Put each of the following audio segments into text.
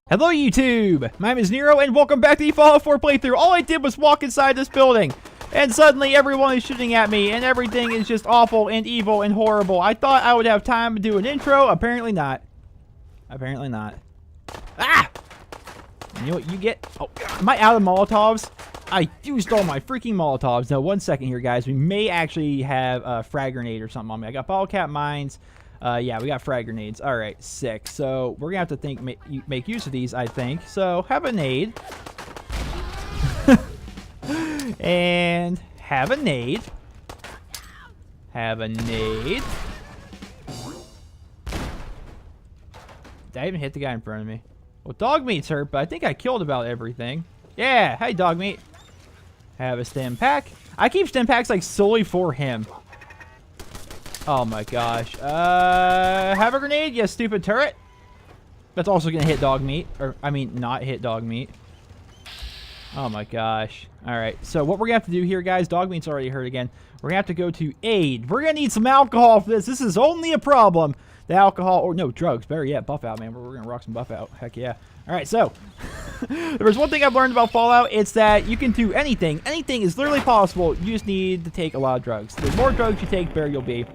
Hello YouTube! My name is Nero and welcome back to the Fallout 4 playthrough. All I did was walk inside this building and suddenly everyone is shooting at me and everything is just awful and evil and horrible. I thought I would have time to do an intro. Apparently not. Apparently not. Ah! You know what you get? Oh, am I out of Molotovs? I used all my freaking Molotovs. Now, one second here, guys. We may actually have a frag grenade or something on me. I got bottle cap mines. Yeah, we got frag grenades. All right, sick. So we're gonna have to make use of these, I think. So have a nade. And have a nade. Have a nade. Did I even hit the guy in front of me? Well, dog meat's hurt, but I think I killed about everything. Yeah, hey, dog meat. Have a stim pack. I keep stim packs like solely for him. Oh my gosh. Have a grenade, you stupid turret. That's also gonna hit dog meat. Or, I mean, not hit dog meat. Oh my gosh. Alright, so what we're gonna have to do here, guys, dog meat's already hurt again. We're gonna have to go to aid. We're gonna need some alcohol for this. This is only a problem. The alcohol, or no, drugs. Better yet, buff out, man. We're gonna rock some buff out. Heck yeah. Alright, so. There's one thing I've learned about Fallout. It's that you can do anything. Anything is literally possible. You just need to take a lot of drugs. The more drugs you take, better you'll be.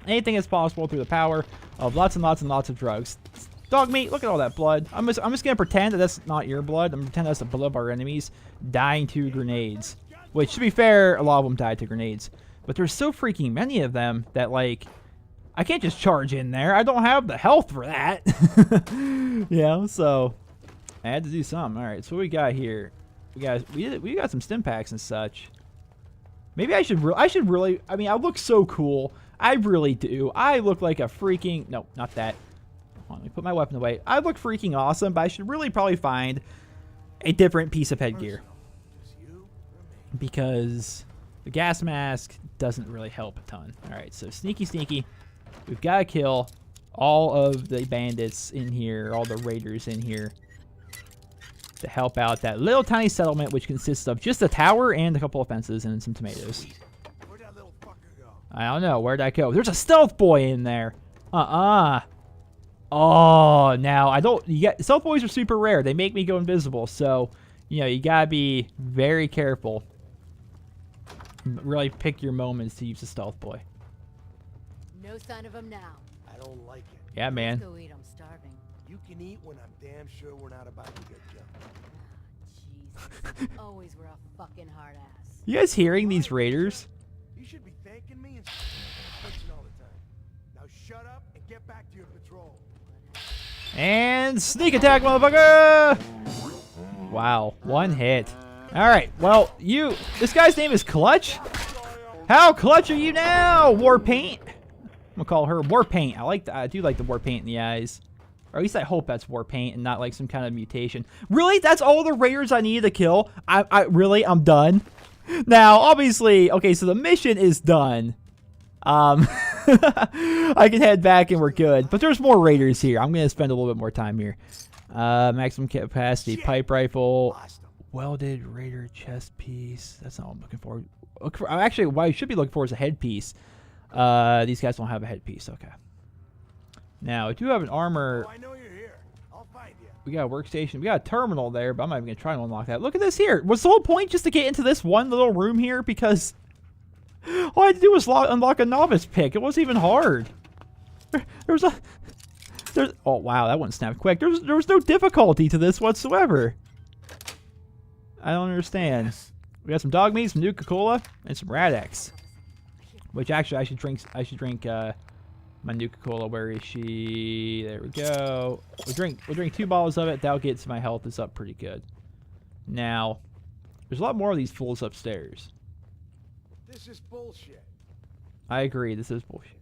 Anything is possible through the power of lots and lots and lots of drugs. Dog meat, look at all that blood. I'm just gonna pretend that that's not your blood. I'm gonna pretend that's the blood of our enemies dying to grenades. Which, to be fair, a lot of them died to grenades. But there's so freaking many of them that, like, I can't just charge in there. I don't have the health for that. Yeah, so I had to do something. All right, so what we got here? We got some stim packs and such. Maybe I should really. I mean, I look so cool. I really do. I look like a freaking... No, not that. Hold on, let me put my weapon away. I look freaking awesome, but I should really probably find a different piece of headgear. Because the gas mask doesn't really help a ton. Alright, so sneaky, sneaky. We've got to kill all of the bandits in here, all the raiders in here, to help out that little tiny settlement, which consists of just a tower and a couple of fences and some tomatoes. I don't know. Where'd I go? There's a stealth boy in there. Oh, now I don't. Stealth boys are super rare. They make me go invisible. So, you know, you gotta be very careful. Really pick your moments to use the stealth boy. No sign of him now. I don't like it. Yeah, man. Let's go eat. I'm starving. You can eat when I'm damn sure we're not about to get jumped. Jesus. Always were a fucking hard ass. You guys hearing these raiders? You should be thanking me and bitching all the time. Now shut up and get back to your patrol. And sneak attack, motherfucker! Wow, one hit. Alright, well, this guy's name is Clutch? How clutch are you now, War Paint? I'm gonna call her War Paint. I do like the War Paint in the eyes. Or at least I hope that's War Paint and not like some kind of mutation. Really? That's all the raiders I needed to kill? I'm done? Now, obviously, okay, so the mission is done. I can head back and we're good. But there's more raiders here. I'm going to spend a little bit more time here. Maximum capacity, pipe rifle, welded raider chest piece. That's not what I'm looking for. Actually, what I should be looking for is a headpiece. These guys don't have a headpiece. Okay. Now, I do have an armor. Oh, I know you're here. I'll find you. We got a workstation. We got a terminal there, but I'm not even going to try to unlock that. Look at this here. Was the whole point just to get into this one little room here? Because all I had to do was unlock a novice pick. It wasn't even hard. Oh, wow. That one snapped quick. There was no difficulty to this whatsoever. I don't understand. We got some dog meat, some Nuka-Cola, and some Radex. Which, actually, I should drink my Nuka-Cola. Where is she? There we go. We'll drink 2 bottles of it. That'll get my health is up pretty good. Now, there's a lot more of these fools upstairs. This is bullshit. I agree. This is bullshit.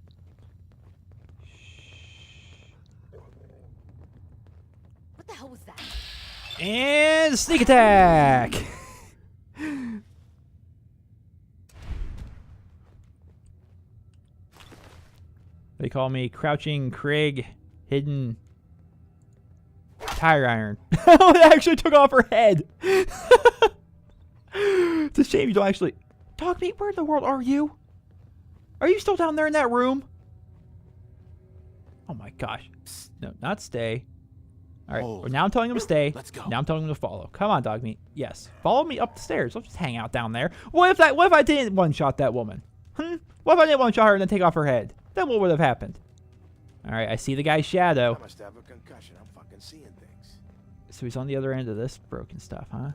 What the hell was that? And sneak attack. They call me Crouching Craig Hidden Tire Iron. Oh, it actually took off her head. It's a shame you don't actually... Dog meat, where in the world are you? Are you still down there in that room? Oh my gosh. Psst, no, not stay. All right. Hold. Well, now I'm telling him to stay. Let's go. Now I'm telling him to follow. Come on, dog meat. Yes. Follow me up the stairs. Don't just hang out down there. What if I didn't one-shot that woman? What if I didn't one-shot her and then take off her head? Then what would have happened? All right. I see the guy's shadow. I must have a concussion. I'm fucking seeing things. So he's on the other end of this broken stuff, huh?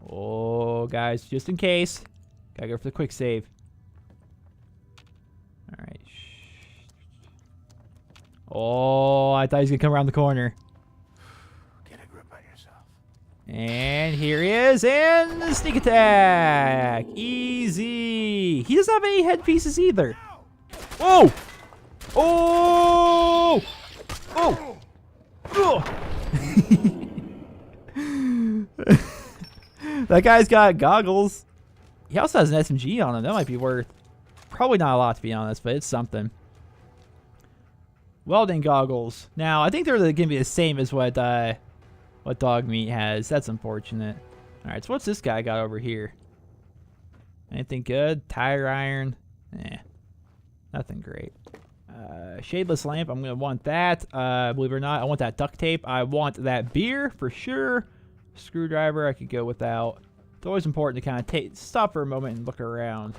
Oh, guys, just in case. Gotta go for the quick save. All right. Oh, I thought he was gonna come around the corner. Get a grip on yourself. And here he is, and the sneak attack. Easy. He doesn't have any headpieces either. Oh! Oh! Oh! Oh! That guy's got goggles. He also has an SMG on him. That might be worth probably not a lot, to be honest, but it's something. Welding goggles. Now, I think they're going to be the same as what Dog Meat has. That's unfortunate. All right, so what's this guy got over here? Anything good? Tire iron? Eh, nothing great. Shadeless lamp. I'm going to want that. Believe it or not, I want that duct tape. I want that beer for sure. Screwdriver, I could go without. It's always important to kind of stop for a moment and look around.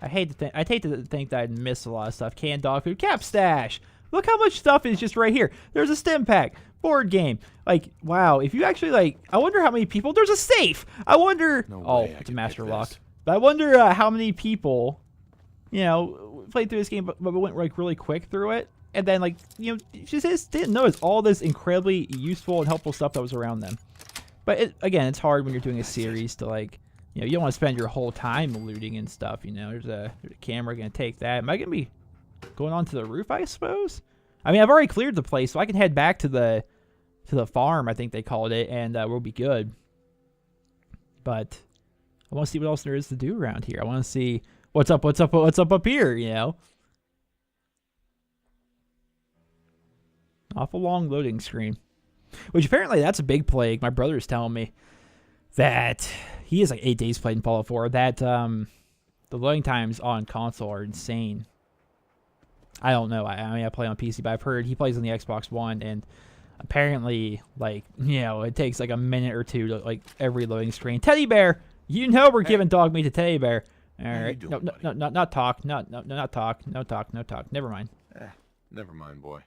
I'd hate to think that I'd miss a lot of stuff. Canned dog food, cap stash. Look how much stuff is just right here. There's a stim pack, board game. Like, wow, if you actually, like, I wonder how many people, there's a safe. I wonder, oh, it's a master lock. But I wonder how many people, you know, played through this game but went, like, really quick through it. And then, like, you know, just didn't notice all this incredibly useful and helpful stuff that was around them. But, again, it's hard when you're doing a series to, like, you know, you don't want to spend your whole time looting and stuff, you know. There's a camera going to take that. Am I going to be going onto the roof, I suppose? I mean, I've already cleared the place, so I can head back to the farm, I think they called it, and we'll be good. But I want to see what else there is to do around here. I want to see what's up here, you know. Awful long loading screen. Which apparently that's a big plague. My brother's telling me that he has like 8 days played in Fallout 4. That the loading times on console are insane. I don't know. I mean, I play on PC, but I've heard he plays on the Xbox One, and apparently, like, you know, it takes like a minute or two to like every loading screen. Teddy bear, you know, we're giving dog meat to teddy bear. All right, doing, not talk, not talk. Never mind. Never mind, boy.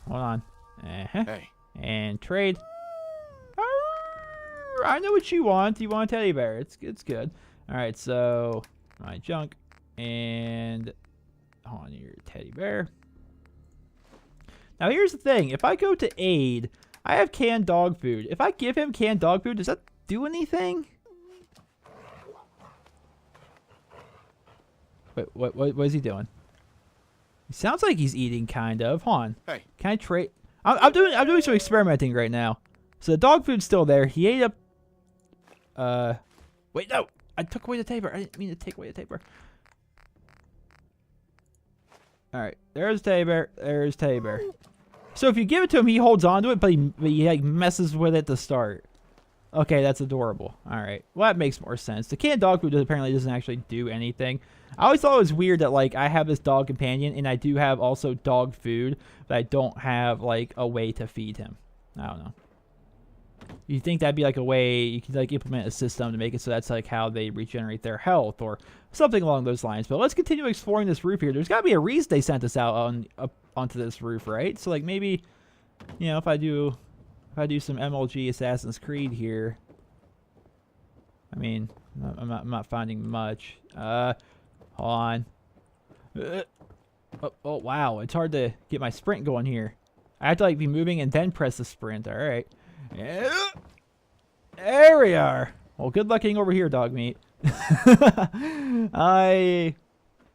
Hold on. Hey. And trade. I know what you want. You want a teddy bear. It's good. All right, so my junk and on your teddy bear. Now here's the thing. If I go to aid, I have canned dog food. If I give him canned dog food, does that do anything? Wait, what is he doing? It sounds like he's eating, kind of. Hold on. Hey. Can I trade? I'm doing some experimenting right now. So the dog food's still there. He ate up. Wait, no. I took away the teddy bear. I didn't mean to take away the teddy bear. All right. There's teddy bear. There's teddy bear. So if you give it to him, he holds on to it, but he like messes with it to start. Okay, that's adorable. All right. Well, that makes more sense. The canned dog food apparently doesn't actually do anything. I always thought it was weird that, like, I have this dog companion, and I do have also dog food, but I don't have, like, a way to feed him. I don't know. You think that'd be, like, a way you could, like, implement a system to make it so that's, like, how they regenerate their health or something along those lines. But let's continue exploring this roof here. There's got to be a reason they sent us out onto this roof, right? So, like, maybe, you know, if I do some MLG Assassin's Creed here, I mean, I'm not finding much. Hold on. Oh, wow. It's hard to get my sprint going here. I have to, like, be moving and then press the sprint. All right. Yeah. There we are. Well, good luck getting over here, dog meat. I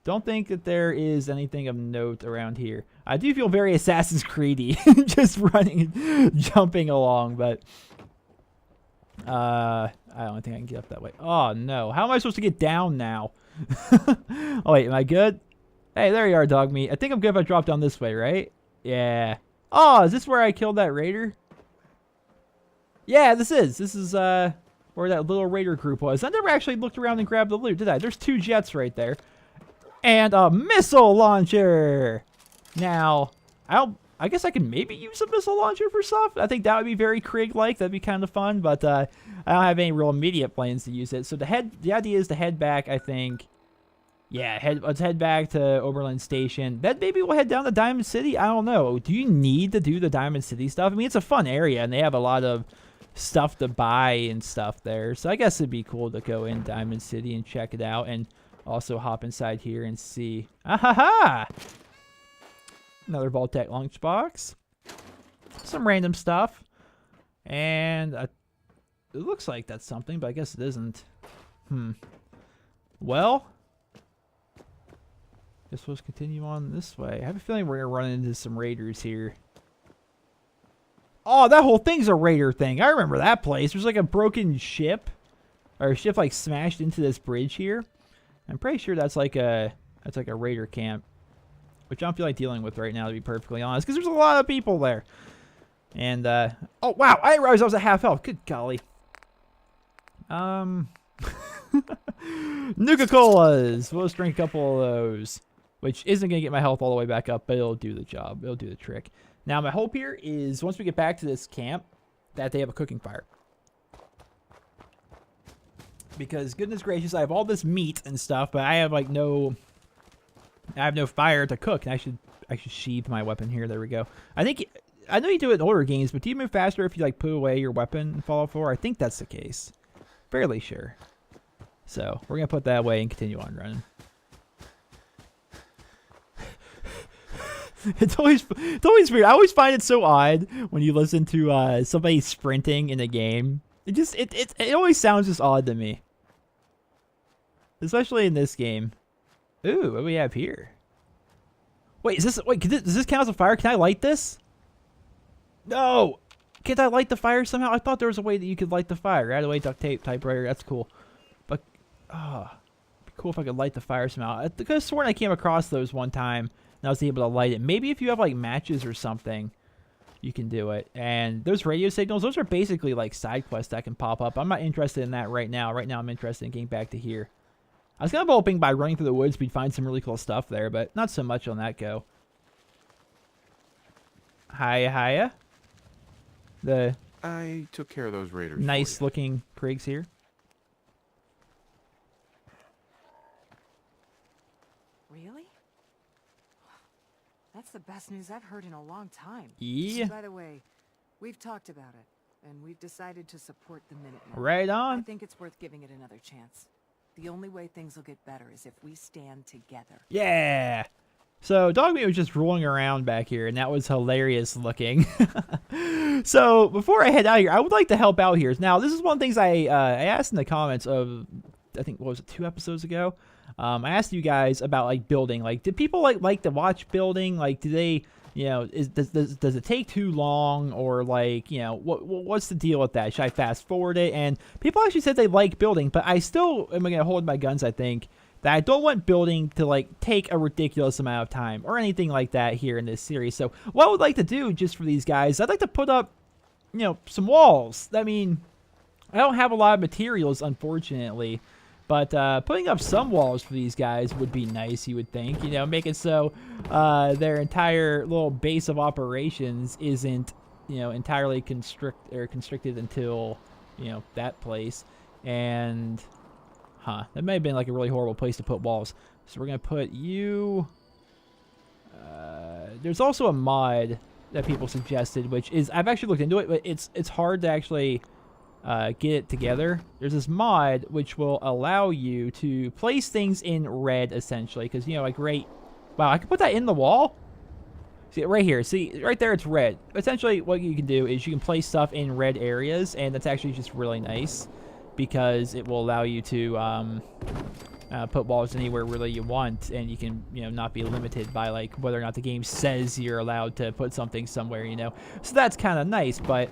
don't think that there is anything of note around here. I do feel very Assassin's Creed-y, just running and jumping along, but I don't think I can get up that way. Oh, no. How am I supposed to get down now? Oh, wait. Am I good? Hey, there you are, dog meat. I think I'm good if I drop down this way, right? Yeah. Oh, is this where I killed that raider? Yeah, this is. This is where that little raider group was. I never actually looked around and grabbed the loot, did I? There's 2 jets right there. And a missile launcher! Now, I I guess I could maybe use a missile launcher for stuff. I think that would be very Krieg-like. That'd be kind of fun, but I don't have any real immediate plans to use it. So the idea is to head back, I think. Yeah, let's head back to Oberlin Station. Then maybe we'll head down to Diamond City. I don't know. Do you need to do the Diamond City stuff? I mean, it's a fun area, and they have a lot of stuff to buy and stuff there. So I guess it'd be cool to go in Diamond City and check it out, and also hop inside here and see. Ah-ha-ha! Another Vault-Tec lunchbox. Some random stuff. And it looks like that's something, but I guess it isn't. Well, guess we'll just continue on this way. I have a feeling we're going to run into some raiders here. Oh, that whole thing's a raider thing. I remember that place. There's like a broken ship. Or a ship like smashed into this bridge here. I'm pretty sure that's like a raider camp. Which I don't feel like dealing with right now, to be perfectly honest, because there's a lot of people there. And, oh, wow, I didn't realize I was at half health. Good golly. Nuka-Colas. We'll just drink a couple of those, which isn't going to get my health all the way back up, but it'll do the job. It'll do the trick. Now, my hope here is once we get back to this camp, that they have a cooking fire. Because, goodness gracious, I have all this meat and stuff, but I have, like, no fire to cook. And I should sheath my weapon here. There we go. I know you do it in older games, but do you move faster if you like put away your weapon in Fallout 4? I think that's the case. Fairly sure. So we're gonna put that away and continue on running. It's always weird. I always find it so odd when you listen to somebody sprinting in a game. It always sounds just odd to me, especially in this game. Ooh, what do we have here? Wait, does this count as a fire? Can I light this? No! Can't I light the fire somehow? I thought there was a way that you could light the fire. Right away, duct tape, typewriter, that's cool. But, it'd be cool if I could light the fire somehow. I could have sworn I came across those one time, and I was able to light it. Maybe if you have, like, matches or something, you can do it. And those radio signals, those are basically, like, side quests that can pop up. I'm not interested in that right now. Right now, I'm interested in getting back to here. I was kind of hoping by running through the woods we'd find some really cool stuff there, but not so much on that go. Hiya. I took care of those raiders. Nice looking Kriegs here. Really? That's the best news I've heard in a long time. Yeah. By the way, we've talked about it, and we've decided to support the Minutemen. Right on. I think it's worth giving it another chance. The only way things will get better is if we stand together. Yeah. So Dogmeat was just rolling around back here, and that was hilarious looking. So before I head out here, I would like to help out here. Now, this is one of the things I asked in the comments of, I think, what was it, 2 episodes ago? I asked you guys about, like, building. Like, did people like to watch building? Like, do they, you know, does it take too long, or, like, you know, what's the deal with that? Should I fast forward it? And people actually said they like building, but I still am going to hold my guns, I think, that I don't want building to, like, take a ridiculous amount of time or anything like that here in this series. So what I would like to do just for these guys, I'd like to put up, you know, some walls. I mean, I don't have a lot of materials, unfortunately, but putting up some walls for these guys would be nice, you would think. You know, make it so their entire little base of operations isn't, you know, entirely constricted until, you know, that place. And that may have been like a really horrible place to put walls. So we're gonna put you. There's also a mod that people suggested, which is, I've actually looked into it, but it's hard to actually get it together. There's this mod which will allow you to place things in red, essentially, because, you know, like, wow, I can put that in the wall. See, right here, see, right there, it's red. Essentially, what you can do is you can place stuff in red areas, and that's actually just really nice, because it will allow you to put walls anywhere really you want, and you can, you know, not be limited by, like, whether or not the game says you're allowed to put something somewhere, you know. So that's kind of nice, but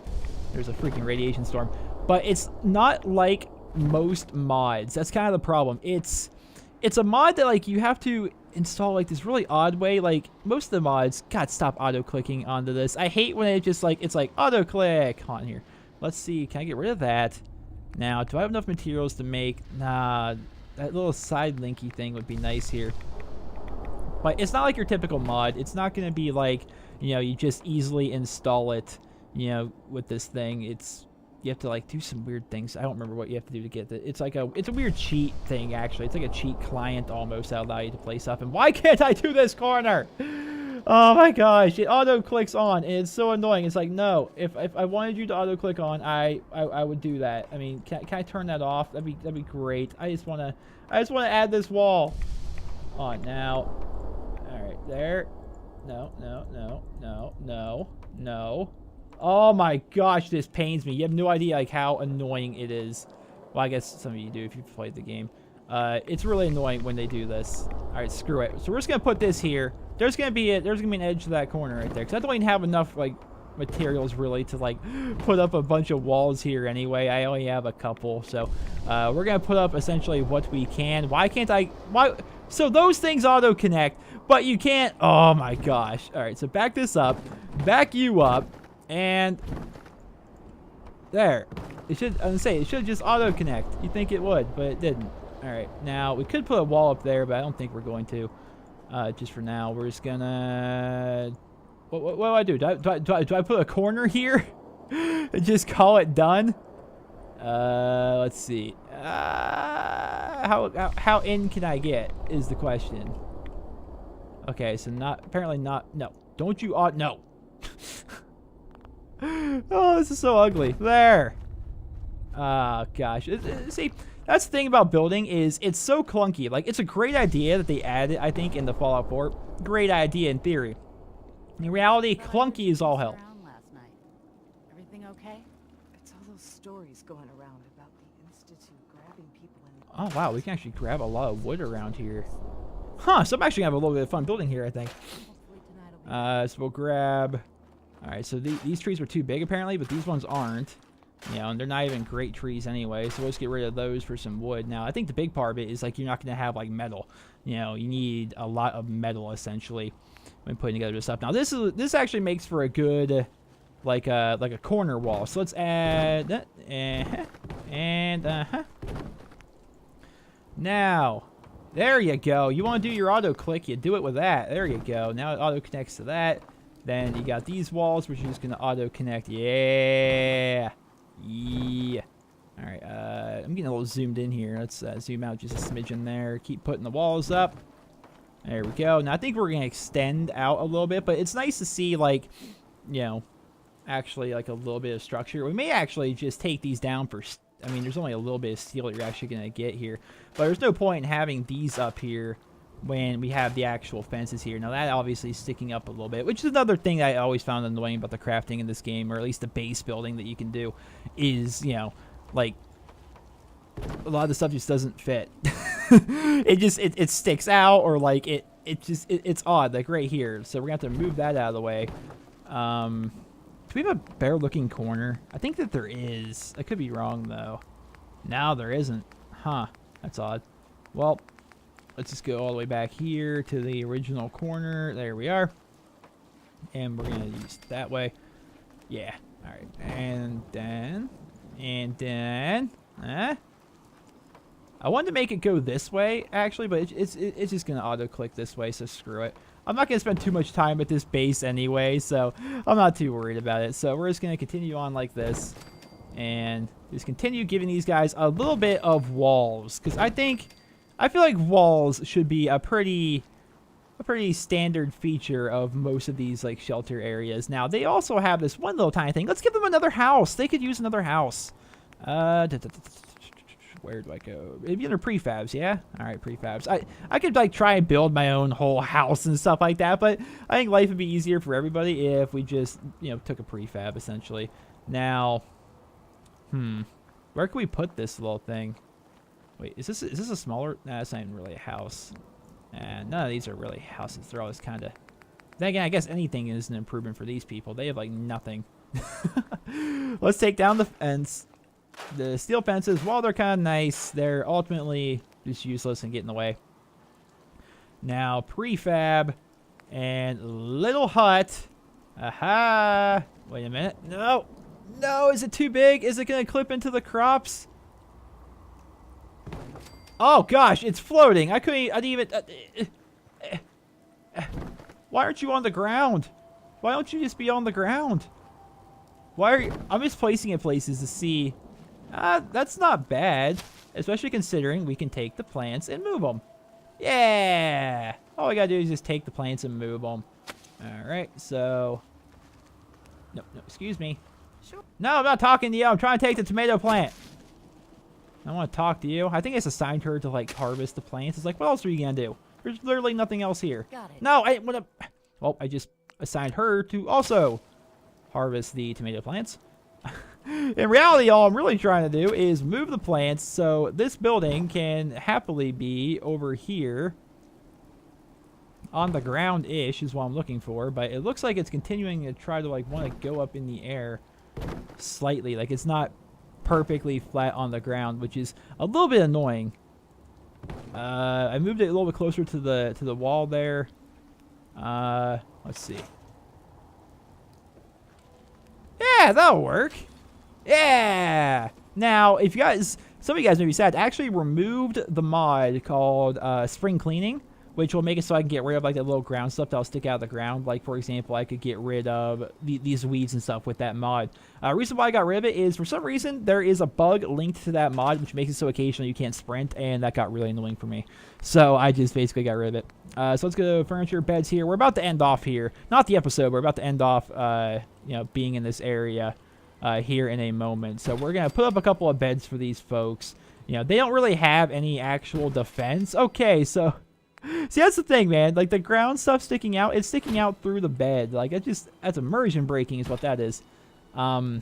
there's a freaking radiation storm. But it's not like most mods. That's kind of the problem. It's a mod that, like, you have to install, like, this really odd way. Like, most of the mods, God, stop auto-clicking onto this. I hate when it just, like, it's like, auto-click on here. Let's see, can I get rid of that? Now, do I have enough materials to make? Nah, that little side linky thing would be nice here. But it's not like your typical mod. It's not going to be like, you know, you just easily install it, you know, with this thing. It's, you have to like do some weird things. I don't remember what you have to do to get it. It's like it's a weird cheat thing, actually. It's like a cheat client almost that allow you to play stuff. And why can't I do this corner? Oh my gosh, it auto clicks on, and it's so annoying. It's like, no, if I wanted you to auto click on, I would do that. I mean, can I turn that off? That'd be great. I just wanna add this wall on now. All right, there. No. Oh my gosh, this pains me. You have no idea like how annoying it is. Well, I guess some of you do if you've played the game. It's really annoying when they do this. All right, screw it. So we're just gonna put this here. There's gonna be an edge to that corner right there, because I don't even have enough like materials really to like put up a bunch of walls here anyway. I only have a couple, so we're gonna put up essentially what we can. Why can't I? Why? So those things auto connect, but you can't. Oh my gosh! All right, so back this up, back you up, and there. It should. I'm gonna say it should just auto connect. You think it would, but it didn't. All right, now we could put a wall up there, but I don't think we're going to. Just for now, we're just gonna. What do I do? Do I put a corner here and just call it done? Let's see. How in can I get is the question. Okay, so apparently not. No, don't you no. Oh, this is so ugly. There. Oh gosh. See. That's the thing about building is it's so clunky. Like, it's a great idea that they added, I think, in the Fallout 4. Great idea in theory. In reality, clunky is all hell. Last night. Everything okay? It's all those stories going around about the Institute grabbing people in. Oh, wow. We can actually grab a lot of wood around here. Huh. So I'm actually going to have a little bit of fun building here, I think. Hopefully tonight will be So we'll grab... All right. So these trees were too big, apparently, but these ones aren't. You know, and they're not even great trees anyway, so let's get rid of those for some wood. Now, I think the big part of it is, like, you're not going to have, like, metal. You know, you need a lot of metal, essentially, when putting together this stuff. Now, this actually makes for a good, like a corner wall. So let's add that, and Now, there you go. You want to do your auto-click, you do it with that. There you go. Now it auto-connects to that. Then you got these walls, which are just going to auto-connect. Yeah. Yeah. All right. I'm getting a little zoomed in here. Let's zoom out just a smidgen there. Keep putting the walls up. There we go. Now I think we're going to extend out a little bit, but it's nice to see, like, you know, actually like a little bit of structure. We may actually just take these down for, I mean, there's only a little bit of steel that you're actually going to get here, but there's no point in having these up here when we have the actual fences here. Now that obviously is sticking up a little bit, which is another thing I always found annoying about the crafting in this game, or at least the base building that you can do, is, you know, like, a lot of the stuff just doesn't fit. it sticks out, or like it's odd, like right here. So we're gonna have to move that out of the way. Do we have a better looking corner? I think that there is. I could be wrong though. No, there isn't. Huh, that's odd. Well, let's just go all the way back here to the original corner. There we are. And we're going to use it that way. Yeah. All right. And then. I wanted to make it go this way, actually, but it's just going to auto-click this way, so screw it. I'm not going to spend too much time at this base anyway, so I'm not too worried about it. So we're just going to continue on like this. And just continue giving these guys a little bit of walls. Because I feel like walls should be a pretty standard feature of most of these like shelter areas. Now they also have this one little tiny thing. Let's give them another house. They could use another house. Where do I go? Maybe under prefabs, yeah? All right, prefabs. I could like try and build my own whole house and stuff like that, but I think life would be easier for everybody if we just, you know, took a prefab essentially. Now, where can we put this little thing? Wait, is this a smaller? Nah, that's not even really a house. And none of these are really houses. They're always kind of. Then again, I guess anything is an improvement for these people. They have like nothing. Let's take down the fence. The steel fences, while they're kind of nice, they're ultimately just useless and get in the way. Now, prefab and little hut. Aha! Wait a minute. No! No! Is it too big? Is it going to clip into the crops? Oh, gosh! It's floating! I didn't even... Why aren't you on the ground? Why don't you just be on the ground? Why are you... I'm just placing it places to see. That's not bad. Especially considering we can take the plants and move them. Yeah! All we gotta do is just take the plants and move them. Alright, so... No, excuse me. Sure. No, I'm not talking to you. I'm trying to take the tomato plant. I want to talk to you. I think it's assigned her to, like, harvest the plants. It's like, what else are you gonna do? There's literally nothing else here. Got it. No, I want to... Well, I just assigned her to also harvest the tomato plants. In reality, all I'm really trying to do is move the plants so this building can happily be over here on the ground-ish is what I'm looking for, but it looks like it's continuing to try to, like, want to go up in the air slightly. Like, it's not perfectly flat on the ground, which is a little bit annoying. I moved it a little bit closer to the wall there. Let's see. Yeah, that'll work. Yeah. Now, if you guys, some of you guys may be sad, I actually removed the mod called Spring Cleaning, which will make it so I can get rid of, like, the little ground stuff that'll stick out of the ground. Like, for example, I could get rid of these weeds and stuff with that mod. Reason why I got rid of it is, for some reason, there is a bug linked to that mod, which makes it so occasionally you can't sprint, and that got really annoying for me. So I just basically got rid of it. So let's go to furniture, beds here. We're about to end off here. Not the episode. We're about to end off, you know, being in this area here in a moment. So we're going to put up a couple of beds for these folks. You know, they don't really have any actual defense. Okay, so... See, that's the thing, man. Like, the ground stuff sticking out, it's sticking out through the bed. Like, that's immersion breaking is what that is. We're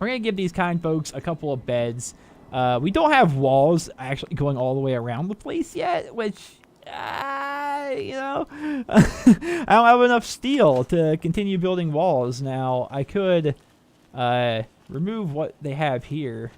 going to give these kind folks a couple of beds. We don't have walls actually going all the way around the place yet, which, you know, I don't have enough steel to continue building walls. Now, I could remove what they have here.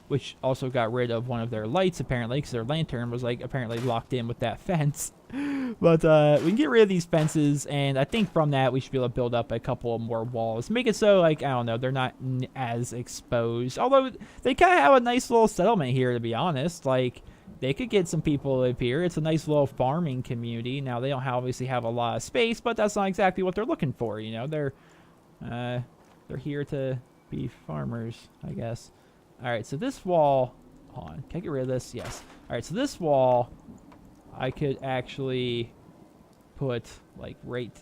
Which also got rid of one of their lights, apparently, because their lantern was, like, apparently locked in with that fence. But we can get rid of these fences, and I think from that we should be able to build up a couple more walls. Make it so, like, I don't know, they're not as exposed. Although, they kind of have a nice little settlement here, to be honest. Like, they could get some people to live here. It's a nice little farming community. Now, they don't obviously have a lot of space, but that's not exactly what they're looking for, you know? They're here to be farmers, I guess. Alright, so this wall... Hold on. Can I get rid of this? Yes. Alright, so this wall, I could actually put, like, right...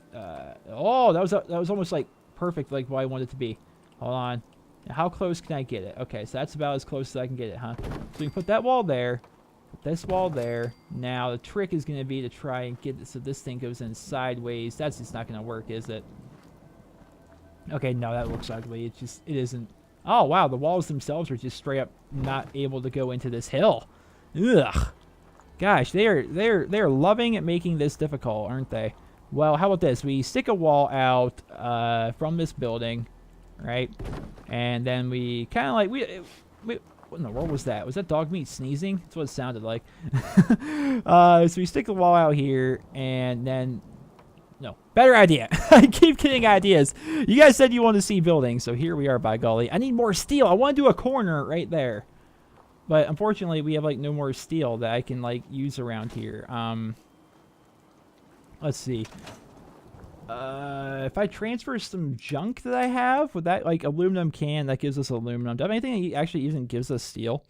oh, that was almost, like, perfect, like, what I wanted it to be. Hold on. Now, how close can I get it? Okay, so that's about as close as I can get it, huh? So we can put that wall there. Put this wall there. Now, the trick is going to be to try and get it so this thing goes in sideways. That's just not going to work, is it? Okay, no, that looks ugly. It isn't... Oh, wow, the walls themselves are just straight up not able to go into this hill. Ugh. Gosh, they're loving at making this difficult, aren't they? Well, how about this? We stick a wall out from this building, right? And then we kind of like... what in the world was that? Was that dog meat sneezing? That's what it sounded like. So we stick the wall out here, and then... No, better idea. I keep getting ideas. You guys said you wanted to see buildings, so here we are, by golly. I need more steel. I want to do a corner right there. But unfortunately, we have, like, no more steel that I can, like, use around here. Let's see. If I transfer some junk that I have, would that, like, aluminum can, that gives us aluminum. Do I have anything that actually even gives us steel?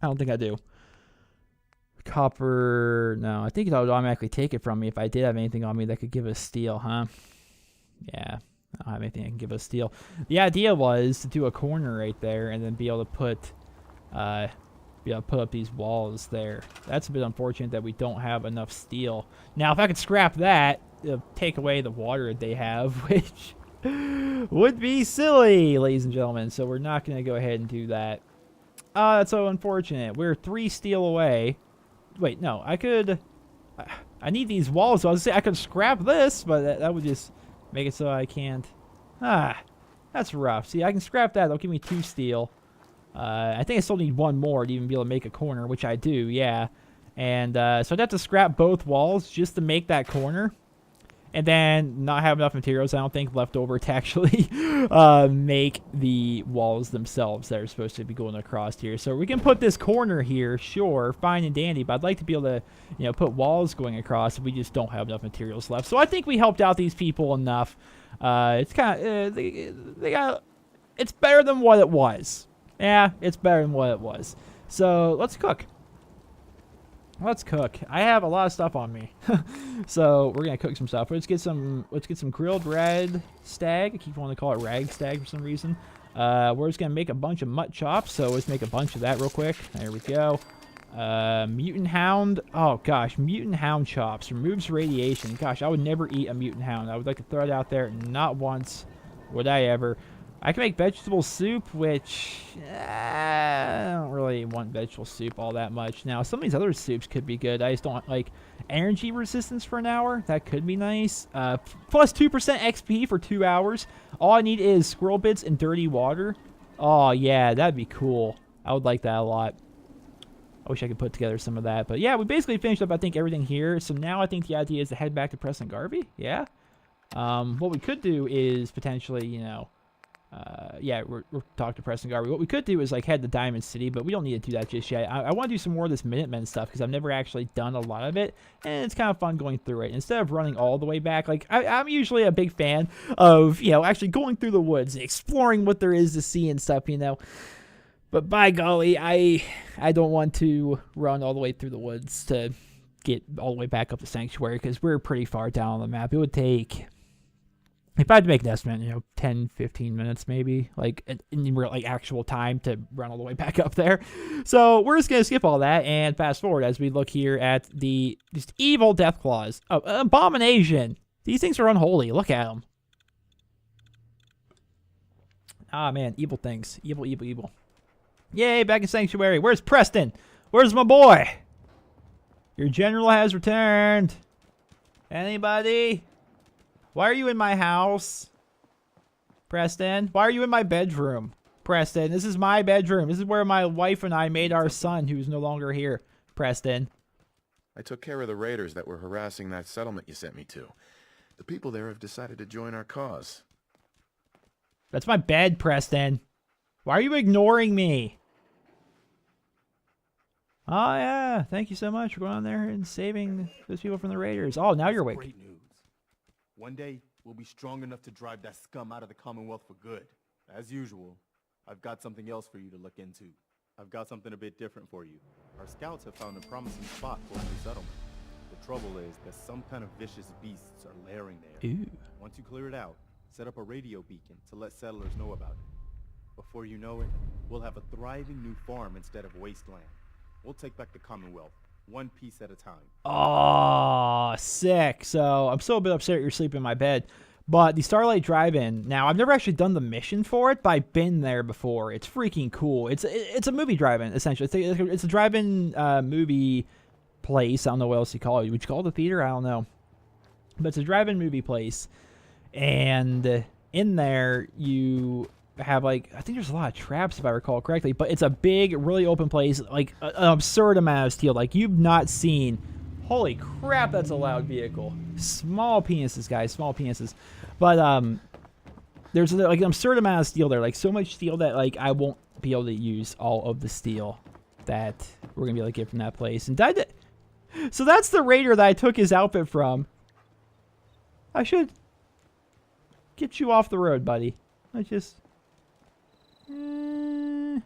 I don't think I do. Copper, no, I think it would automatically take it from me if I did have anything on me that could give us steel, huh? Yeah, I don't have anything that can give us steel. The idea was to do a corner right there and then be able to put up these walls there. That's a bit unfortunate that we don't have enough steel. Now, if I could scrap that, it'll take away the water that they have, which would be silly, ladies and gentlemen. So we're not going to go ahead and do that. That's so unfortunate. We're 3 steel away. Wait, no, I could... I need these walls, so I was saying I could scrap this, but that would just make it so I can't... that's rough. See, I can scrap that. That'll give me 2 steel. I think I still need 1 more to even be able to make a corner, which I do, yeah. And so I'd have to scrap both walls just to make that corner. and then not have enough materials, I don't think, left over to actually make the walls themselves that are supposed to be going across here. So we can put this corner here, sure, fine and dandy, but I'd like to be able to, you know, put walls going across if we just don't have enough materials left. So I think we helped out these people enough. It's kind of, they got, it's better than what it was. Yeah, it's better than what it was. So let's cook. Let's cook. I have a lot of stuff on me. So we're gonna cook some stuff. Let's get some grilled red stag. I keep wanting to call it rag stag for some reason. We're just gonna make a bunch of mutt chops, so let's make a bunch of that real quick. There we go. Mutant hound. Oh gosh, mutant hound chops. Removes radiation. Gosh, I would never eat a mutant hound. I would like to throw it out there. Not once would I ever. I can make vegetable soup, which I don't really want vegetable soup all that much. Now, some of these other soups could be good. I just don't want, like, energy resistance for an hour. That could be nice. Plus 2% XP for 2 hours. All I need is squirrel bits and dirty water. Oh, yeah, that'd be cool. I would like that a lot. I wish I could put together some of that. But, yeah, we basically finished up, I think, everything here. So now I think the idea is to head back to Preston Garvey. Yeah. What we could do is potentially, you know... yeah, we're talking to Preston Garvey. What we could do is, like, head to Diamond City, but we don't need to do that just yet. I want to do some more of this Minutemen stuff, because I've never actually done a lot of it, and it's kind of fun going through it. Instead of running all the way back, like, I'm usually a big fan of, you know, actually going through the woods and exploring what there is to see and stuff, you know. But by golly, I don't want to run all the way through the woods to get all the way back up to Sanctuary, because we're pretty far down on the map. It would take... If I had to make an estimate, you know, 10, 15 minutes maybe, like, in real, like, actual time to run all the way back up there. So we're just going to skip all that and fast forward as we look here at the just evil death claws. Oh, abomination. These things are unholy. Look at them. Ah, man, evil things. Evil, evil, evil. Yay, back in Sanctuary. Where's Preston? Where's my boy? Your general has returned. Anybody? Why are you in my house? Preston? Why are you in my bedroom? Preston, this is my bedroom. This is where my wife and I made our son, who's no longer here. Preston. I took care of the raiders that were harassing that settlement you sent me to. The people there have decided to join our cause. That's my bed, Preston. Why are you ignoring me? Oh, yeah. Thank you so much for going on there and saving those people from the raiders. Oh, now you're awake. Great news. One day, we'll be strong enough to drive that scum out of the Commonwealth for good. As usual, I've got something else for you to look into. I've got something a bit different for you. Our scouts have found a promising spot for a new settlement. The trouble is that some kind of vicious beasts are lairing there. Ooh. Once you clear it out, set up a radio beacon to let settlers know about it. Before you know it, we'll have a thriving new farm instead of wasteland. We'll take back the Commonwealth, one piece at a time. Oh, sick. So I'm still a bit upset you're sleeping in my bed. But the Starlight Drive-In, now I've never actually done the mission for it, but I've been there before. It's freaking cool. It's a movie drive-in, essentially. It's a drive-in movie place. I don't know what else you call it. Would you call it a theater? I don't know. But it's a drive-in movie place. And in there, you have, like, I think there's a lot of traps, if I recall correctly. But it's a big, really open place, like an absurd amount of steel. Like, you've not seen... Holy crap, that's a loud vehicle. Small penises, guys, small penises. But there's like an absurd amount of steel there, like so much steel that like I won't be able to use all of the steel that we're gonna be able to get from that place. And so that's the raider that I took his outfit from. I should get you off the road, buddy. I just yeah.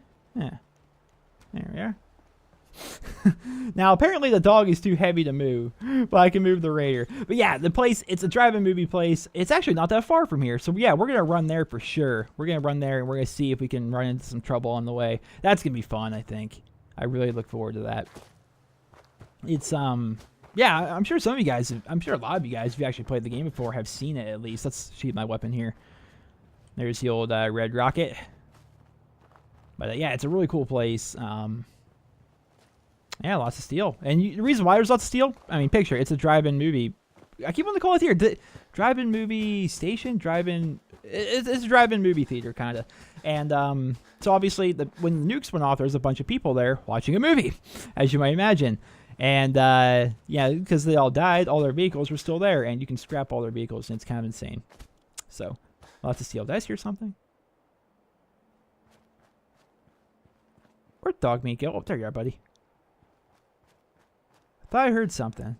There we are. Now, apparently the dog is too heavy to move, but I can move the raider. But yeah, the place, it's a drive-in movie place. It's actually not that far from here. So yeah, we're going to run there for sure. We're going to run there and we're going to see if we can run into some trouble on the way. That's going to be fun, I think. I really look forward to that. It's, yeah, I'm sure some of you guys, I'm sure a lot of you guys, if you actually played the game before, have seen it at least. Let's shoot my weapon here. There's the old red rocket. But yeah, it's a really cool place. Yeah, lots of steel. And the reason why there's lots of steel, I mean, picture, it's a drive-in movie. I keep wanting to call it here. Drive-in movie station? Drive-in... It's a drive-in movie theater, kind of. And so obviously, when the nukes went off, there was a bunch of people there watching a movie, as you might imagine. And, yeah, because they all died, all their vehicles were still there, and you can scrap all their vehicles, and it's kind of insane. So, I'll have to steal. Did I hear something? Where'd dog meat go? Oh, there you are, buddy. I thought I heard something.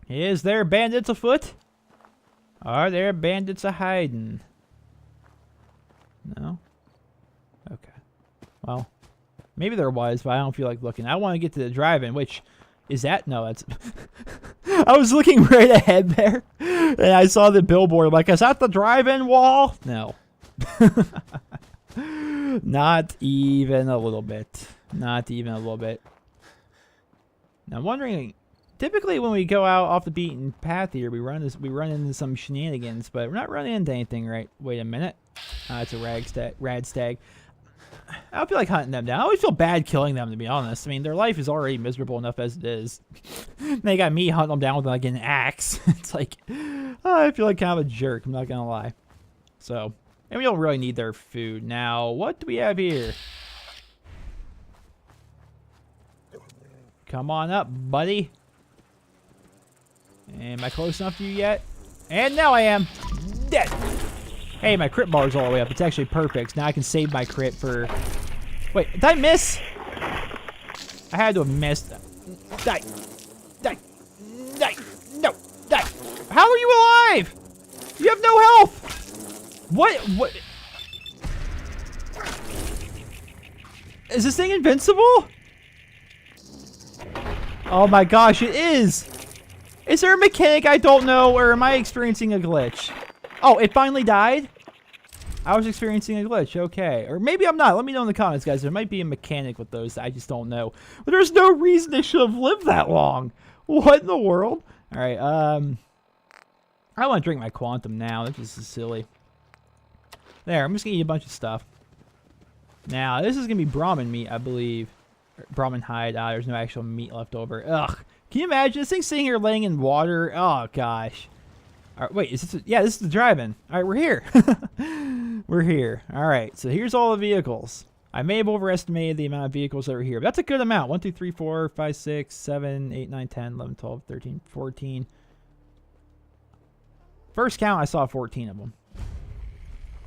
Is there bandits afoot? Are there bandits a-hiding? No? Okay. Well, maybe there was, but I don't feel like looking. I want to get to the drive-in, which... Is that? No, that's... I was looking right ahead there, and I saw the billboard. I'm like, is that the drive-in wall? No. Not even a little bit. Not even a little bit. Now, I'm wondering... Typically, when we go out off the beaten path here, we run into some shenanigans, but we're not running into anything, right? Wait a minute. It's a rad stag. I don't feel like hunting them down. I always feel bad killing them, to be honest. I mean, their life is already miserable enough as it is. They got me hunting them down with like an axe. It's like, I feel like kind of a jerk. I'm not gonna lie. So, and we don't really need their food. Now, what do we have here? Come on up, buddy. Am I close enough to you yet? And now I am. Dead. Hey, my crit bar's all the way up. It's actually perfect. Now I can save my crit for... Wait, did I miss? I had to have missed. Die. Die. Die. No. Die. How are you alive? You have no health. What? Is this thing invincible? Oh my gosh, it is. Is there a mechanic I don't know, or am I experiencing a glitch? Oh, it finally died? I was experiencing a glitch, okay. Or maybe I'm not. Let me know in the comments, guys. There might be a mechanic with those. I just don't know. But there's no reason they should have lived that long. What in the world? All right, I want to drink my quantum now. This is silly. There, I'm just going to eat a bunch of stuff. Now, this is going to be Brahmin meat, I believe. Brahmin hide. There's no actual meat left over. Ugh. Can you imagine this thing sitting here laying in water? Oh, gosh. All right, wait, is this... Yeah, this is the drive-in. All right, we're here. We're here. All right, so here's all the vehicles. I may have overestimated the amount of vehicles that are here, but that's a good amount. 1, 2, 3, 4, 5, 6, 7, 8, 9, 10, 11, 12, 13, 14. First count, I saw 14 of them.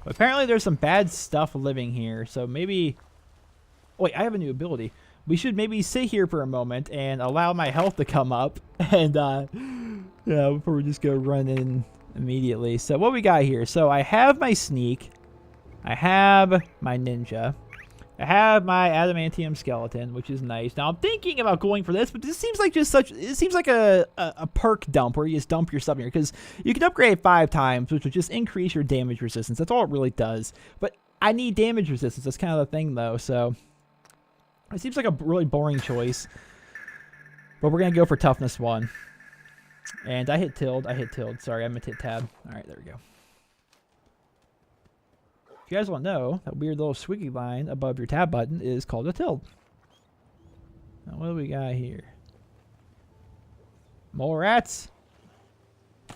But apparently there's some bad stuff living here, so maybe... Wait, I have a new ability. We should maybe sit here for a moment and allow my health to come up. And, yeah, before we just go run in immediately. So what we got here? So I have my sneak. I have my ninja. I have my adamantium skeleton, which is nice. Now I'm thinking about going for this, but this seems like it seems like a perk dump where you just dump your stuff in here, because you can upgrade it 5 times, which will just increase your damage resistance. That's all it really does. But I need damage resistance. That's kind of the thing, though. So it seems like a really boring choice. But we're going to go for toughness 1. And I hit tilde. Sorry, I meant to hit tab. All right, there we go. If you guys want to know, that weird little squiggly line above your tab button is called a tilde. Now, what do we got here? Mole rats.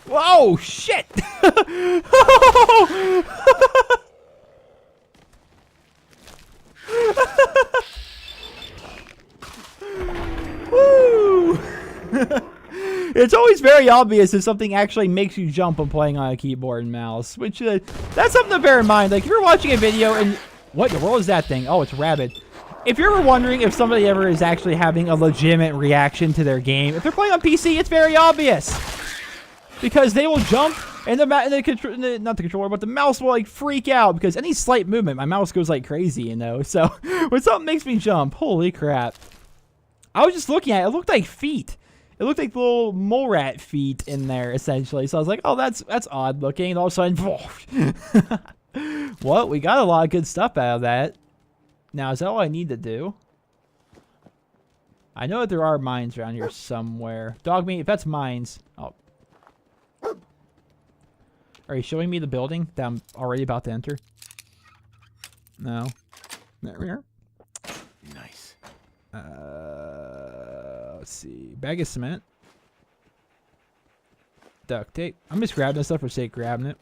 Whoa, shit! Woo! It's always very obvious if something actually makes you jump when playing on a keyboard and mouse, which that's something to bear in mind. Like, if you're watching a video and... What in the world is that thing? Oh, it's rabid. If you're ever wondering if somebody ever is actually having a legitimate reaction to their game, if they're playing on PC, it's very obvious. Because they will jump, and not the controller, but the mouse will, like, freak out, because any slight movement, my mouse goes like crazy, you know? So, when something makes me jump, holy crap. I was just looking at it, it looked like feet. It looked like little mole rat feet in there, essentially. So I was like, oh, that's odd looking. And all of a sudden, what? We got a lot of good stuff out of that. Now, is that all I need to do? I know that there are mines around here somewhere. Dog meat, if that's mines. Oh. Are you showing me the building that I'm already about to enter? No. There we are. Nice. Let's see. Bag of cement. Duct tape. I'm just grabbing this stuff for sake of grabbing it.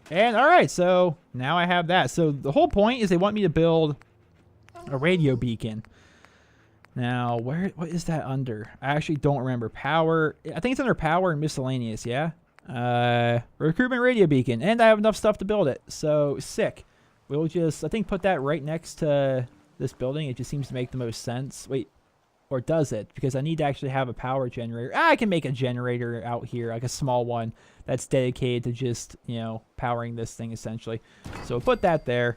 And alright, so now I have that. So the whole point is they want me to build a radio beacon. Now, what is that under? I actually don't remember. Power. I think it's under power and miscellaneous, yeah? Recruitment radio beacon. And I have enough stuff to build it. So, sick. We'll just, I think, put that right next to this building. It just seems to make the most sense. Wait. Or does it? Because I need to actually have a power generator. I can make a generator out here, like a small one that's dedicated to just, you know, powering this thing, essentially. So we'll put that there.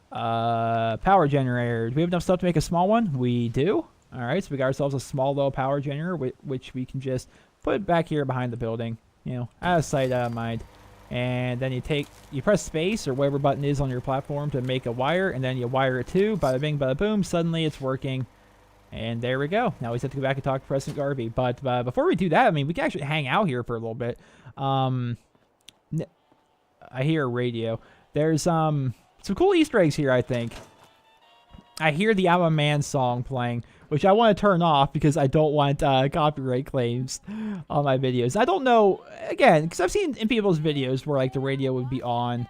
Power generator. Do we have enough stuff to make a small one? We do. All right, so we got ourselves a small little power generator, which we can just put back here behind the building. You know, out of sight, out of mind. And then you press space or whatever button is on your platform to make a wire, and then you wire it too. Bada bing, bada boom. Suddenly it's working. And there we go. Now we just have to go back and talk to Preston Garvey. But before we do that, I mean, we can actually hang out here for a little bit. I hear a radio. There's some cool Easter eggs here, I think. I hear the I'm a Man song playing, which I want to turn off because I don't want copyright claims on my videos. I don't know, again, because I've seen in people's videos where like the radio would be on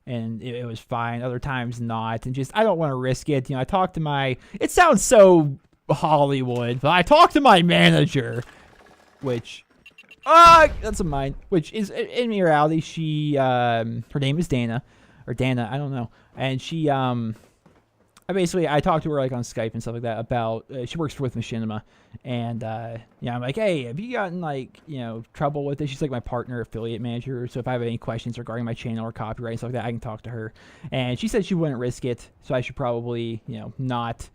and it was fine, other times not, and just I don't want to risk it. You know, I talked to my, it sounds so Hollywood, but I talked to my manager, which that's a mine, which is in reality she her name is Dana, or Dana, I don't know, and she I talked to her like on Skype and stuff like that about she works with Machinima, and yeah, I'm like, hey, have you gotten like, you know, trouble with this? She's like my partner affiliate manager, so if I have any questions regarding my channel or copyright and stuff like that, I can talk to her. And she said she wouldn't risk it, so I should probably, you know, not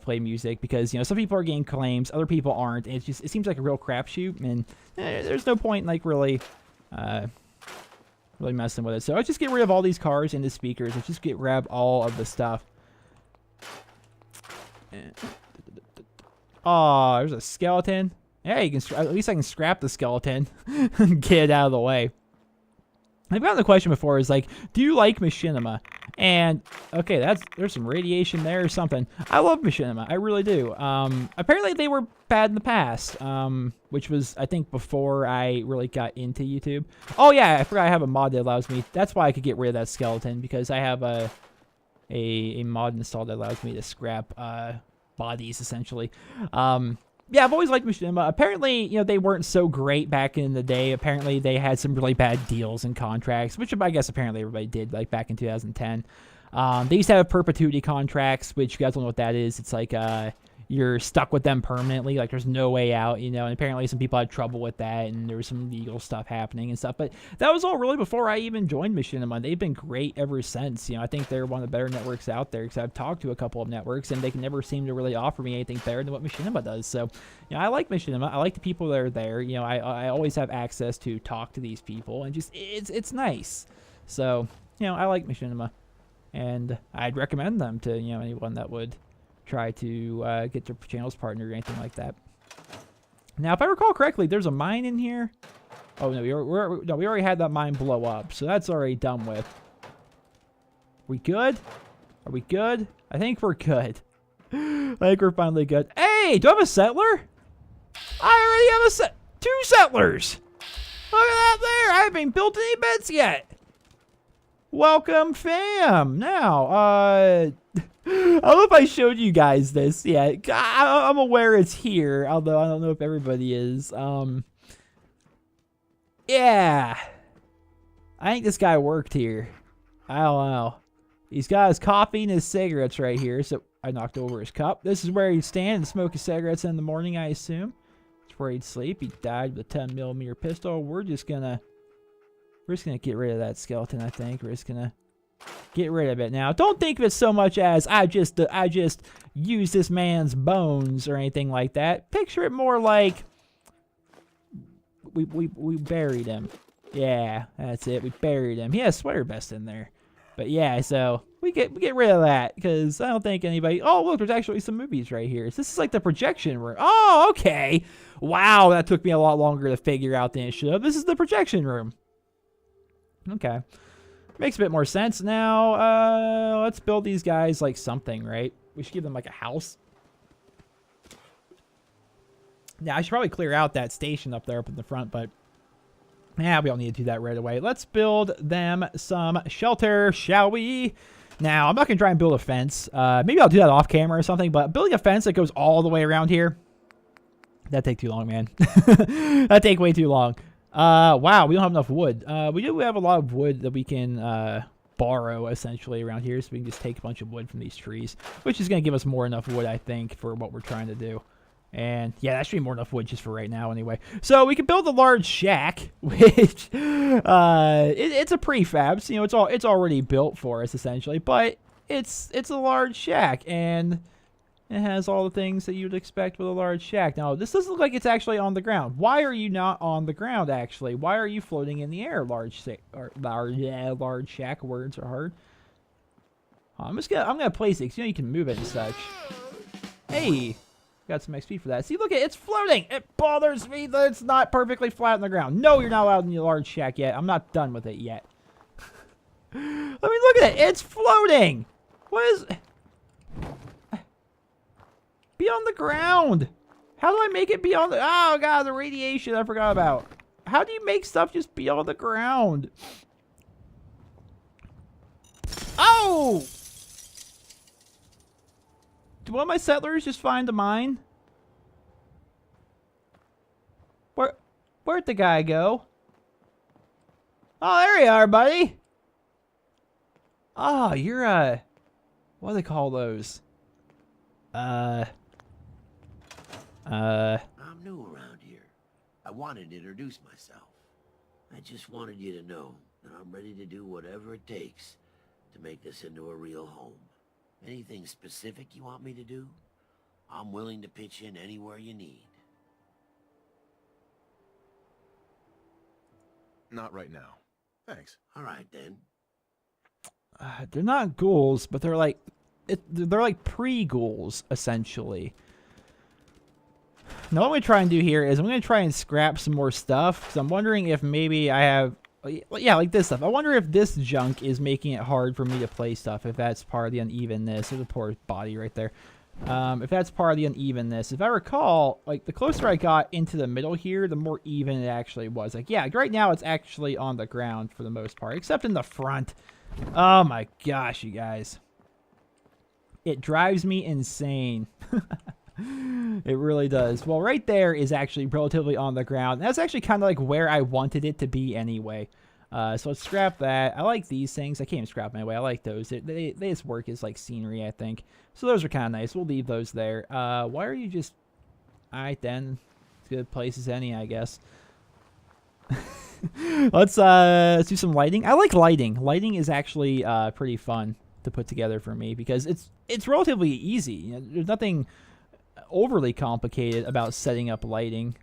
play music, because, you know, some people are getting claims, other people aren't, and it seems like a real crapshoot, and there's no point in like really messing with it. So let's just get rid of all these cars and the speakers. Let's just grab all of the stuff. Oh, there's a skeleton. Yeah, you can. At least I can scrap the skeleton and get it out of the way. I've gotten the question before, is like, do you like Machinima? And okay, there's some radiation there or something. I love Machinima, I really do. Apparently they were bad in the past, which was, I think, before I really got into YouTube. Oh yeah, I forgot I have a mod that allows me. That's why I could get rid of that skeleton, because I have a mod installed that allows me to scrap bodies, essentially. Yeah, I've always liked Machinima. Apparently, you know, they weren't so great back in the day. Apparently, they had some really bad deals and contracts, which I guess apparently everybody did, like back in 2010. They used to have perpetuity contracts, which you guys don't know what that is. It's like you're stuck with them permanently, like there's no way out, you know, and apparently some people had trouble with that, and there was some legal stuff happening and stuff, but that was all really before I even joined Machinima. They've been great ever since. You know, I think they're one of the better networks out there, because I've talked to a couple of networks, and they can never seem to really offer me anything better than what Machinima does. So, you know, I like Machinima. I like the people that are there. You know, I always have access to talk to these people, and just, it's nice. So, you know, I like Machinima, and I'd recommend them to, you know, anyone that would try to get their channels partnered or anything like that. Now, if I recall correctly, there's a mine in here. Oh no, we already had that mine blow up, so that's already done with. We good? Are we good? I think we're good. I think we're finally good. Hey, do I have a settler? I already have two settlers. Look at that there. I haven't even built any beds yet. Welcome, fam. Now, I don't know if I showed you guys this yet. I'm aware it's here, although I don't know if everybody is. Yeah. I think this guy worked here. I don't know. He's got his coffee and his cigarettes right here, so I knocked over his cup. This is where he'd stand and smoke his cigarettes in the morning, I assume. It's where he'd sleep. He died with a 10mm pistol. We're just gonna get rid of that skeleton, I think. We're just gonna get rid of it. Now, don't think of it so much as I just used this man's bones or anything like that. Picture it more like we buried him. Yeah, that's it. We buried him. He has sweater vest in there. But yeah, so we get rid of that, because I don't think anybody. Oh, look, there's actually some movies right here. So this is like the projection room. Oh, okay. Wow, that took me a lot longer to figure out than it should have. This is the projection room. Okay. Makes a bit more sense. Now, let's build these guys like something, right? We should give them like a house. Now, I should probably clear out that station up there up in the front, but yeah, we don't need to do that right away. Let's build them some shelter, shall we? Now, I'm not going to try and build a fence. Maybe I'll do that off camera or something, but building a fence that goes all the way around here, that'd take too long, man. That'd take way too long. Wow, we don't have enough wood. We do have a lot of wood that we can borrow, essentially, around here, so we can just take a bunch of wood from these trees, which is going to give us more enough wood, I think, for what we're trying to do. And, yeah, that should be more enough wood just for right now, anyway. So, we can build a large shack, which, it's a prefab, so, you know, it's already built for us, essentially, but it's a large shack, and it has all the things that you'd expect with a large shack. Now, this doesn't look like it's actually on the ground. Why are you not on the ground, actually? Why are you floating in the air, large shack? Words are hard. I'm gonna place it, 'cause, you know, you can move it and such. Hey! Got some XP for that. See, look, it's floating. It bothers me that it's not perfectly flat on the ground. No, you're not allowed in your large shack yet. I'm not done with it yet. Let me look at it. It's floating. What is... Be on the ground. How do I make it be on the... Oh, God, the radiation I forgot about. How do you make stuff just be on the ground? Oh! Do one of my settlers just find a mine? Where'd the guy go? Oh, there you are, buddy. Oh, you're what do they call those? I'm new around here. I wanted to introduce myself. I just wanted you to know that I'm ready to do whatever it takes to make this into a real home. Anything specific you want me to do, I'm willing to pitch in anywhere you need. Not right now. Thanks. All right, then. They're not ghouls, but they're like pre-ghouls, essentially. Now what I'm going to try and do here is I'm going to try and scrap some more stuff, because I'm wondering if maybe I have... Yeah, like this stuff. I wonder if this junk is making it hard for me to play stuff, if that's part of the unevenness. There's a poor body right there. If that's part of the unevenness. If I recall, like, the closer I got into the middle here, the more even it actually was. Like, yeah, right now it's actually on the ground for the most part, except in the front. Oh my gosh, you guys. It drives me insane. It really does. Well, right there is actually relatively on the ground. That's actually kind of like where I wanted it to be anyway. So let's scrap that. I like these things. I can't even scrap them anyway. I like those. They just work as like scenery, I think. So those are kind of nice. We'll leave those there. Why are you just... Alright then. As good a place as any, I guess. Let's do some lighting. I like lighting. Lighting is actually pretty fun to put together for me because it's relatively easy. You know, there's nothing overly complicated about setting up lighting.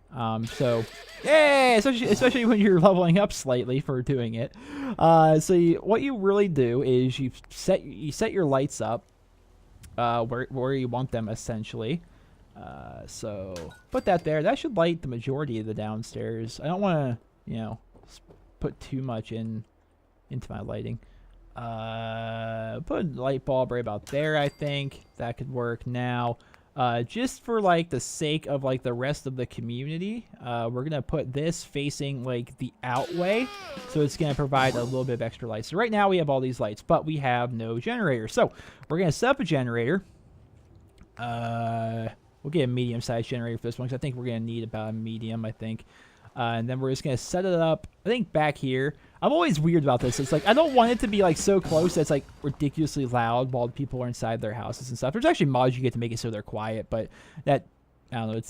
So, yeah, especially when you're leveling up slightly for doing it. So what you really do is you set your lights up where you want them, essentially. So put that there. That should light the majority of the downstairs. I don't want to, you know, put too much into my lighting. Put a light bulb right about there. I think that could work now. Just for like the sake of like the rest of the community, we're gonna put this facing like the outway, so it's gonna provide a little bit of extra light. So right now we have all these lights, but we have no generator. So we're gonna set up a generator. We'll get a medium-sized generator for this one because I think we're gonna need about a medium, I think. And then we're just gonna set it up, I think, back here. I'm always weird about this. It's like I don't want it to be like so close that it's like ridiculously loud while people are inside their houses and stuff. There's actually mods you get to make it so they're quiet, but that, I don't know,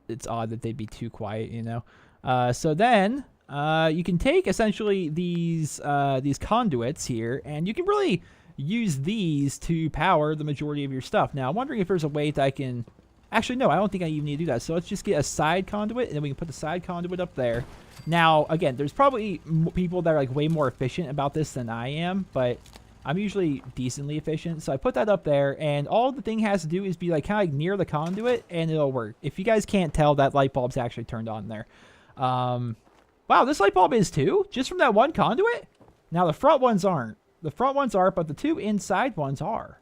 it's odd that they'd be too quiet, you know. So then you can take essentially these conduits here, and you can really use these to power the majority of your stuff. Now I'm wondering if there's a way that I can... Actually, no, I don't think I even need to do that. So let's just get a side conduit, and then we can put the side conduit up there. Now, again, there's probably people that are like way more efficient about this than I am, but I'm usually decently efficient. So I put that up there, and all the thing has to do is be like kind of like near the conduit, and it'll work. If you guys can't tell, that light bulb's actually turned on there. Wow, this light bulb is too? Just from that one conduit? Now, the front ones aren't. The front ones are, but the two inside ones are.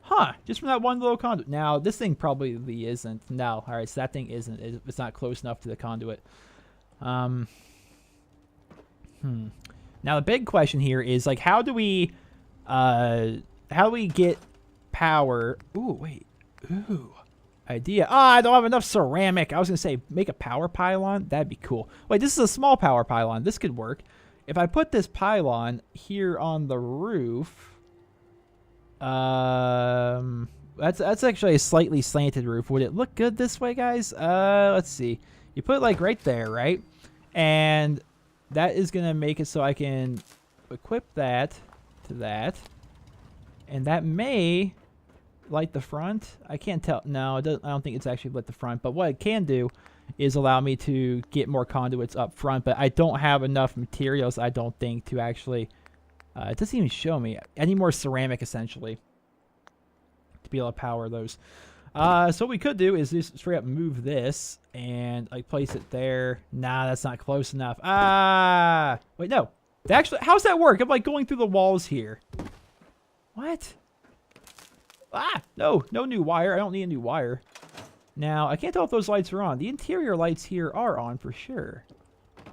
Huh, just from that one little conduit. Now, this thing probably isn't. No, alright, so that thing isn't. It's not close enough to the conduit. Now, the big question here is, like, how do we How do we get power? Ooh, wait. Ooh. Idea. Ah, I don't have enough ceramic. I was going to say make a power pylon. That'd be cool. Wait, this is a small power pylon. This could work. If I put this pylon here on the roof, that's actually a slightly slanted roof. Would it look good this way, guys? Let's see. You put it like right there, right? And that is going to make it so I can equip that to that. And that may light the front. I can't tell. No, it doesn't, I don't think it's actually lit the front. But what it can do is allow me to get more conduits up front. But I don't have enough materials, I don't think, to actually... it doesn't even show me. I need more ceramic, essentially, to be able to power those. So what we could do is just straight up move this and like place it there. Nah, that's not close enough. Ah! Wait, no. Actually, how's that work? I'm like going through the walls here. What? Ah, no new wire. I don't need a new wire. Now, I can't tell if those lights are on. The interior lights here are on for sure.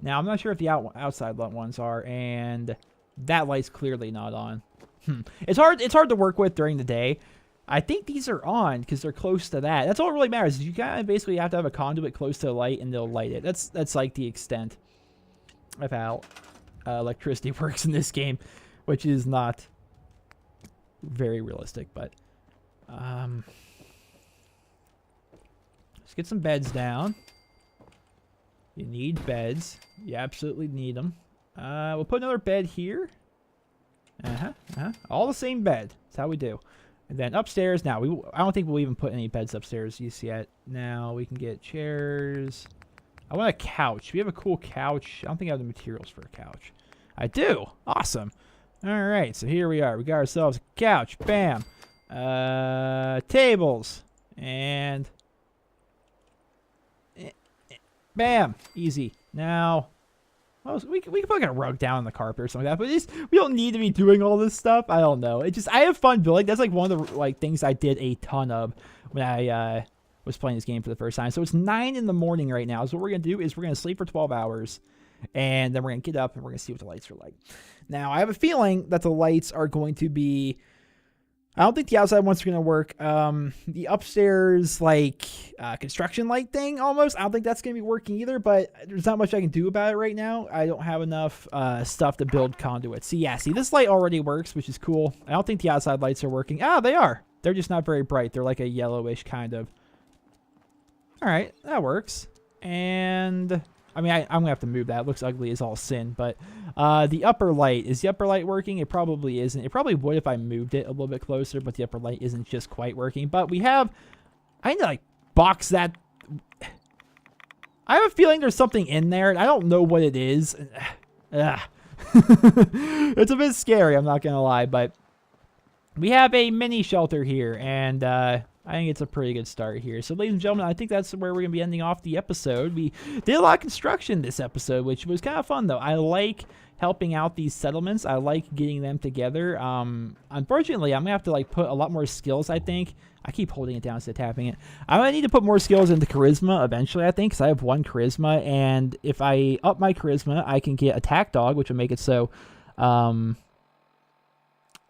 Now, I'm not sure if the outside ones are, and that light's clearly not on. It's hard to work with during the day. I think these are on because they're close to that. That's all that really matters. You kind of basically have to have a conduit close to the light, and they'll light it. That's like the extent of how electricity works in this game, which is not very realistic, but... let's get some beds down. You need beds. You absolutely need them. We'll put another bed here. All the same bed. That's how we do. And then upstairs. Now, I don't think we'll even put any beds upstairs just yet. Now, we can get chairs. I want a couch. We have a cool couch. I don't think I have the materials for a couch. I do. Awesome. All right, so here we are. We got ourselves a couch. Bam. Tables. And... bam. Easy. Now... well, we can put like a rug down on the carpet or something like that, but we don't need to be doing all this stuff. I don't know. I have fun building. That's like one of the things I did a ton of when I was playing this game for the first time. So it's 9 in the morning right now. So what we're going to do is we're going to sleep for 12 hours, and then we're going to get up and we're going to see what the lights are like. Now, I have a feeling that the lights are going to be... I don't think the outside ones are going to work. The upstairs, construction light thing, almost, I don't think that's going to be working either, but there's not much I can do about it right now. I don't have enough stuff to build conduits. See, this light already works, which is cool. I don't think the outside lights are working. Ah, they are. They're just not very bright. They're like a yellowish kind of. All right, that works. And... I mean, I'm going to have to move that. It looks ugly as all sin, but the upper light, is the upper light working? It probably isn't. It probably would if I moved it a little bit closer, but the upper light isn't just quite working. But we have, I need to box that. I have a feeling there's something in there, and I don't know what it is. It's a bit scary, I'm not going to lie, but we have a mini shelter here, and I think it's a pretty good start here. So, ladies and gentlemen, I think that's where we're going to be ending off the episode. We did a lot of construction this episode, which was kind of fun, though. I like helping out these settlements. I like getting them together. Unfortunately, I'm going to have to, put a lot more skills, I think. I keep holding it down instead of tapping it. I'm going to need to put more skills into charisma eventually, I think, because I have 1 charisma. And if I up my charisma, I can get attack dog, which will make it so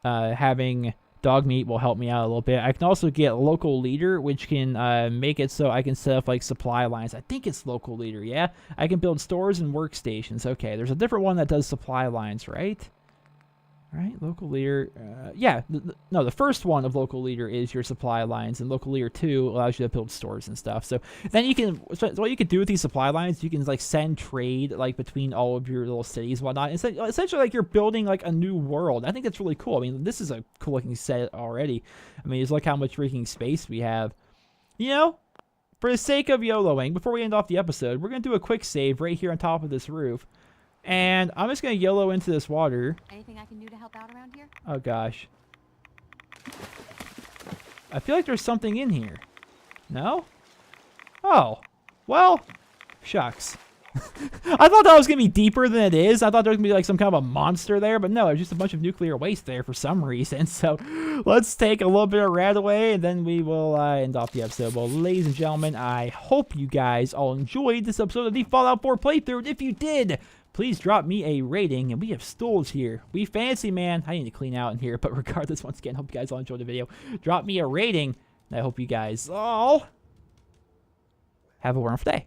having... dog meat will help me out a little bit. I can also get local leader, which can make it so I can set up supply lines. I think it's local leader, yeah? I can build stores and workstations. Okay, there's a different one that does supply lines, right? Right, local leader. Yeah, no, the first one of local leader is your supply lines, and local leader 2 allows you to build stores and stuff. So then you can, so what you can do with these supply lines, you can send trade between all of your little cities and whatnot. Essentially, you're building a new world. I think that's really cool. I mean, this is a cool looking set already. I mean, just look how much freaking space we have. You know, for the sake of YOLOing, before we end off the episode, we're gonna do a quick save right here on top of this roof. And I'm just going to YOLO into this water. Anything I can do to help out around here? Oh, gosh. I feel like there's something in here. No? Oh. Well, shucks. I thought that was going to be deeper than it is. I thought there was going to be some kind of a monster there, but no, it's just a bunch of nuclear waste there for some reason. So let's take a little bit of rat away, and then we will end off the episode. Well, ladies and gentlemen, I hope you guys all enjoyed this episode of the Fallout 4 playthrough. And if you did, please drop me a rating. And we have stools here. We fancy, man. I need to clean out in here. But regardless, once again, hope you guys all enjoyed the video. Drop me a rating. And I hope you guys all have a wonderful day.